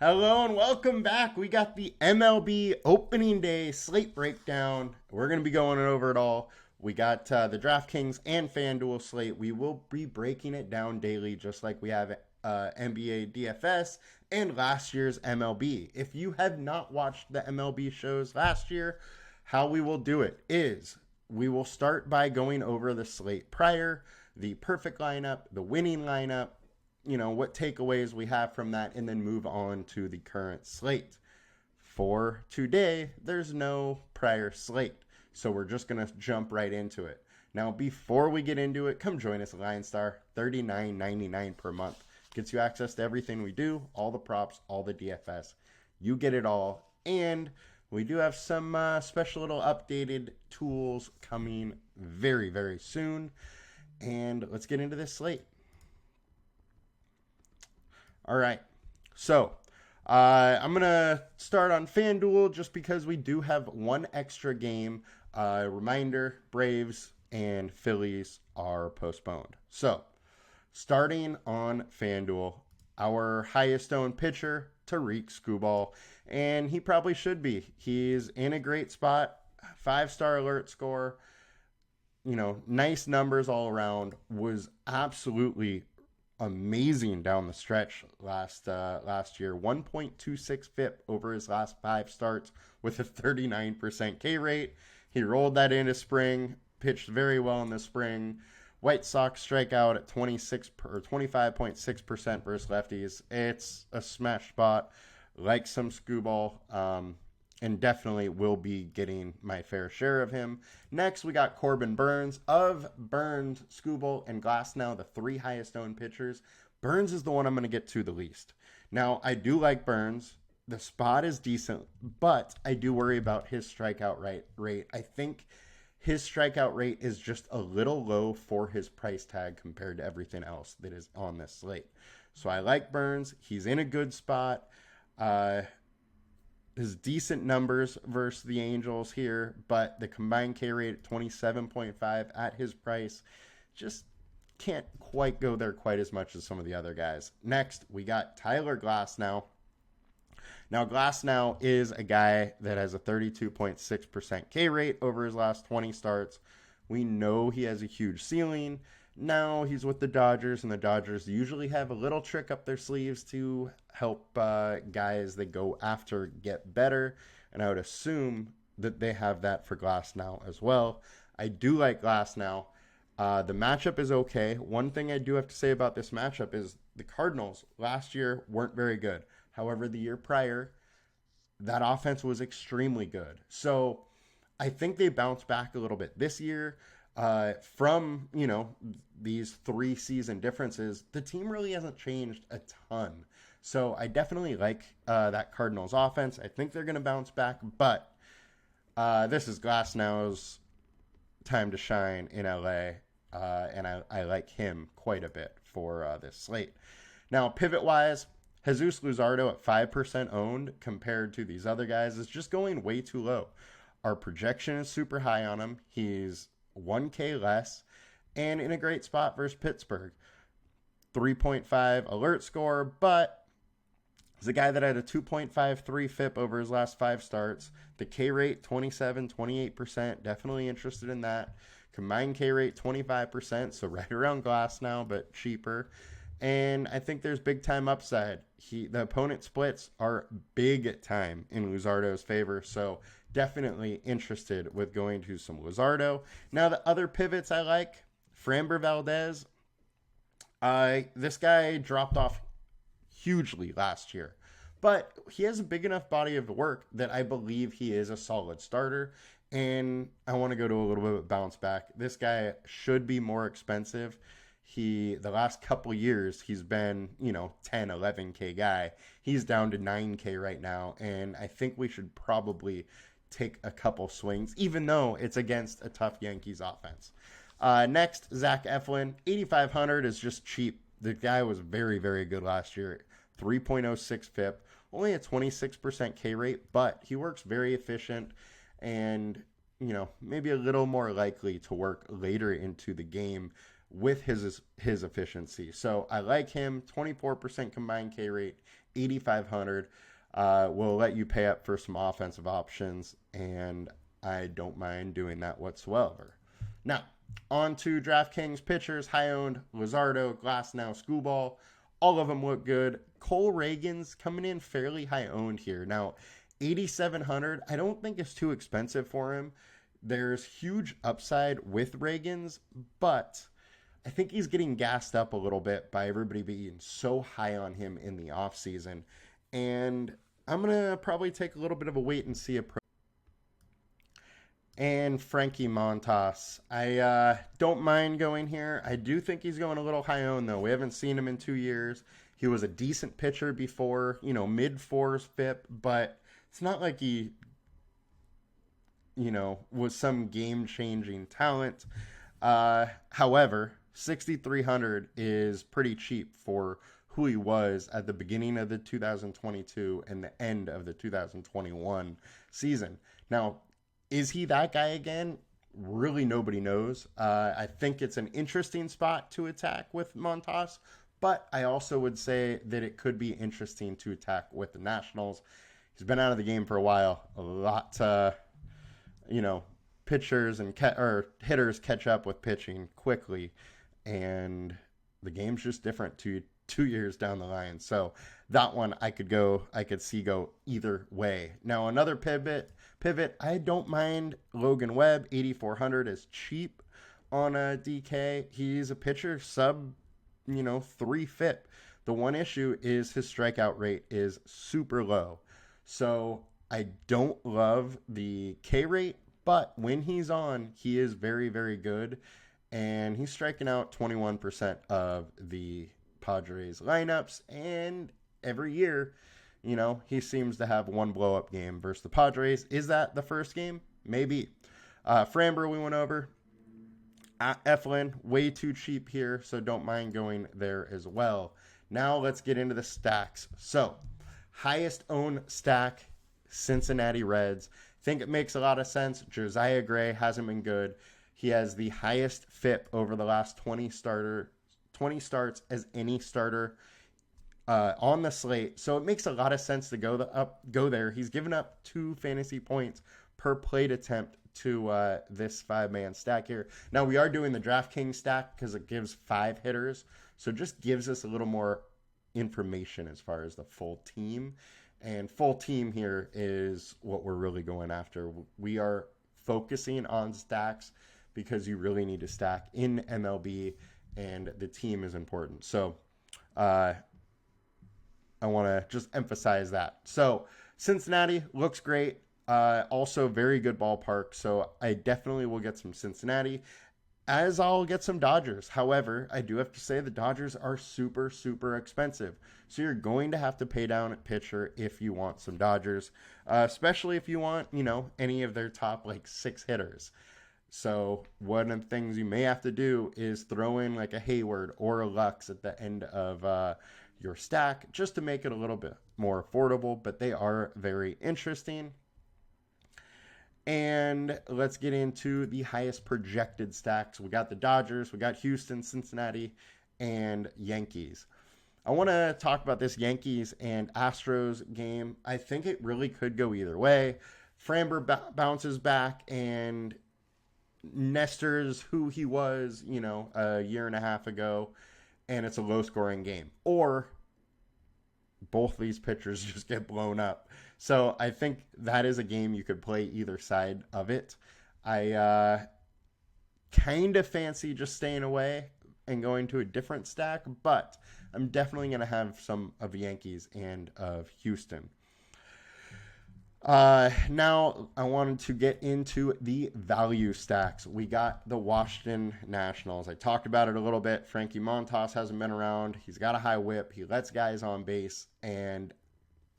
Hello and welcome back. We got the MLB opening day slate breakdown. We're going to be going over it all. We got the DraftKings and FanDuel slate. We will be breaking it down daily just like we have NBA DFS and last year's MLB. If you have not watched the MLB shows last year, how we will do it is we will start by going over the slate prior, the perfect lineup, the winning lineup, what takeaways we have from that, and then move on to the current slate. For today, there's no prior slate, so we're just going to jump right into it. Now, before we get into it, come join us at LineStar, $39.99 per month. Gets you access to everything we do, all the props, all the DFS. You get it all, and we do have some special little updated tools coming very, very soon. And let's get into this slate. All right, so I'm going to start on FanDuel just because we do have one extra game. Reminder, Braves and Phillies are postponed. So, starting on FanDuel, our highest owned pitcher, Tariq Skubal, and he probably should be. He's in a great spot, 5-star alert score, nice numbers all around, was absolutely amazing down the stretch last year. 1.26 FIP over his last 5 starts with a 39% K rate. He rolled that into spring, pitched very well in the spring. White Sox strike out at 25.6% versus lefties. It's a smash spot, like some Skubal, and definitely will be getting my fair share of him. Next, we got Corbin Burnes. Of Burnes, Skubal, and Glasnow, the 3 highest owned pitchers, Burnes is the one I'm going to get to the least. Now, I do like Burnes. The spot is decent, but I do worry about his strikeout rate. I think his strikeout rate is just a little low for his price tag compared to everything else that is on this slate. So I like Burnes. He's in a good spot. His decent numbers versus the Angels here, but the combined K rate at 27.5 at his price just can't quite go there quite as much as some of the other guys. Next, we got Tyler Glasnow. Now, Glasnow is a guy that has a 32.6% K rate over his last 20 starts. We know he has a huge ceiling. Now he's with the Dodgers, and the Dodgers usually have a little trick up their sleeves to help guys that go after get better, and I would assume that they have that for Glasnow as well. I do like Glasnow. The matchup is okay. One thing I do have to say about this matchup is the Cardinals last year weren't very good. However, the year prior, that offense was extremely good. So I think they bounced back a little bit this year. From these 3 season differences, the team really hasn't changed a ton. So I definitely like that Cardinals offense. I think they're going to bounce back, but this is Glasnow's time to shine in LA, and I like him quite a bit for this slate. Now, pivot wise, Jesus Luzardo at 5% owned compared to these other guys is just going way too low. Our projection is super high on him. He's 1K less, and in a great spot versus Pittsburgh. 3.5 alert score, but he's a guy that had a 2.53 FIP over his last 5 starts. The K rate, 28%. Definitely interested in that. Combined K rate, 25%, so right around Glasnow, but cheaper. And I think there's big time upside. The opponent splits are big time in Luzardo's favor, so definitely interested with going to some Luzardo. Now, the other pivots I like, Framber Valdez. This guy dropped off hugely last year, but he has a big enough body of work that I believe he is a solid starter, and I want to go to a little bit of bounce back. This guy should be more expensive. The last couple years, he's been, 10, 11K guy. He's down to 9K right now, and I think we should probably take a couple swings, even though it's against a tough Yankees offense. Next, Zach Eflin, 8,500 is just cheap. The guy was very, very good last year. 3.06 FIP, only a 26% K rate, but he works very efficient and, maybe a little more likely to work later into the game with his efficiency. So I like him, 24% combined K rate 8,500. Will let you pay up for some offensive options, and I don't mind doing that whatsoever. Now, on to DraftKings Pitchers, high-owned, Luzardo, Glasnow, Schoolball. All of them look good. Cole Reagan's coming in fairly high-owned here. Now, 8,700, I don't think it's too expensive for him. There's huge upside with Reagan's, but I think he's getting gassed up a little bit by everybody being so high on him in the offseason. And I'm going to probably take a little bit of a wait and see approach. And Frankie Montas. I don't mind going here. I do think he's going a little high owned, though. We haven't seen him in 2 years. He was a decent pitcher before, mid-4s FIP, but it's not like he, was some game-changing talent. However, 6,300 is pretty cheap for who he was at the beginning of the 2022 and the end of the 2021 season. Now, is he that guy again? Really, nobody knows. I think it's an interesting spot to attack with Montas, but I also would say that it could be interesting to attack with the Nationals. He's been out of the game for a while. A lot, pitchers and hitters catch up with pitching quickly, and the game's just different 2 years down the line. So that one I could see go either way. Now another pivot, I don't mind Logan Webb. 8,400 is cheap on a DK. He's a pitcher sub, 3 FIP. The one issue is his strikeout rate is super low. So I don't love the K rate, but when he's on, he is very, very good. And he's striking out 21% of the Padres lineups, and every year, he seems to have one blow-up game versus the Padres. Is that the first game? Maybe. Framber we went over. Eflin, way too cheap here, so don't mind going there as well. Now let's get into the stacks. So, highest owned stack, Cincinnati Reds. Think it makes a lot of sense. Josiah Gray hasn't been good. He has the highest FIP over the last 20 starts as any starter on the slate. So it makes a lot of sense to go there. He's given up 2 fantasy points per plate attempt to this 5-man stack here. Now we are doing the DraftKings stack because it gives 5 hitters. So it just gives us a little more information as far as the full team. And full team here is what we're really going after. We are focusing on stacks because you really need to stack in MLB, and the team is important. So I want to just emphasize that. So Cincinnati looks great. Also very good ballpark. So I definitely will get some Cincinnati, as I'll get some Dodgers. However, I do have to say the Dodgers are super, super expensive. So you're going to have to pay down at pitcher if you want some Dodgers, especially if you want, any of their top 6 hitters. So one of the things you may have to do is throw in a Hayward or a Lux at the end of your stack just to make it a little bit more affordable, but they are very interesting. And let's get into the highest projected stacks. We got the Dodgers, we got Houston, Cincinnati, and Yankees. I want to talk about this Yankees and Astros game. I think it really could go either way. Framber bounces back, and Nestor's who he was, a year and a half ago, and it's a low-scoring game. Or both these pitchers just get blown up. So I think that is a game you could play either side of it. I kind of fancy just staying away and going to a different stack, but I'm definitely going to have some of Yankees and of Houston. Now I wanted to get into the value stacks. We got the Washington Nationals. I talked about it a little bit. Frankie Montas hasn't been around. He's got a high whip. He lets guys on base, and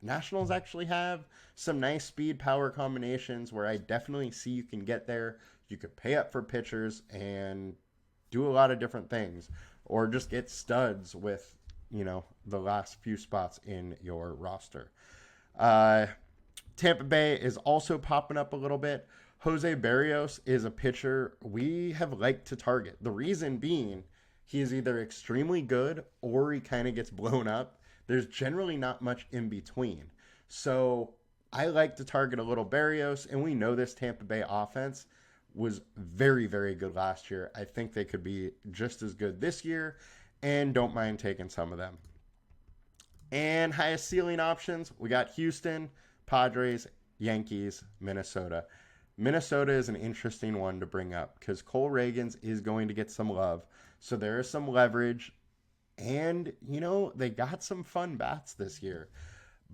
Nationals actually have some nice speed power combinations where I definitely see you can get there. You could pay up for pitchers and do a lot of different things, or just get studs with, the last few spots in your roster. Tampa Bay is also popping up a little bit. Jose Barrios is a pitcher we have liked to target. The reason being, he is either extremely good or he kind of gets blown up There's generally not much in between. So I like to target a little Barrios, and we know this Tampa Bay offense was very, very good last year. I think they could be just as good this year, and don't mind taking some of them. And highest ceiling options, we got Houston, Padres, Yankees, Minnesota. Minnesota is an interesting one to bring up because Cole Reagans is going to get some love. So there is some leverage. And, they got some fun bats this year.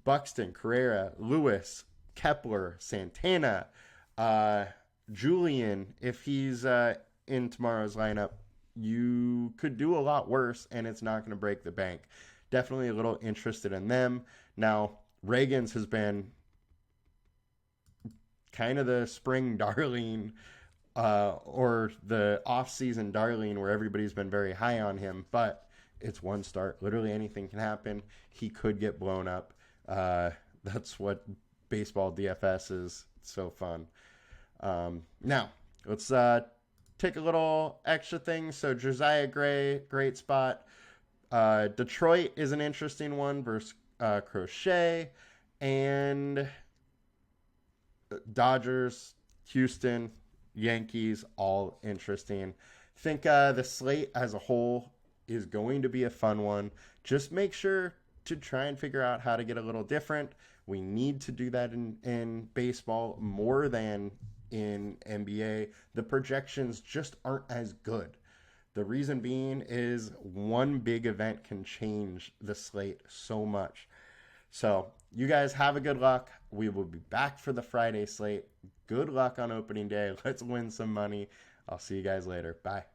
Buxton, Carrera, Lewis, Kepler, Santana, Julian. If he's in tomorrow's lineup, you could do a lot worse, and it's not going to break the bank. Definitely a little interested in them. Now, Reagans has been kind of the spring darling or the off-season darling where everybody's been very high on him, but it's one start. Literally anything can happen. He could get blown up. That's what baseball DFS is. It's so fun. Now, let's take a little extra thing. So Josiah Gray, great spot. Detroit is an interesting one versus Crochet. And Dodgers, Houston, Yankees, all interesting. Think the slate as a whole is going to be a fun one. Just make sure to try and figure out how to get a little different. We need to do that in baseball more than in NBA. The projections just aren't as good. The reason being is one big event can change the slate so much. So you guys have a good luck. We will be back for the Friday slate. Good luck on opening day. Let's win some money. I'll see you guys later. Bye.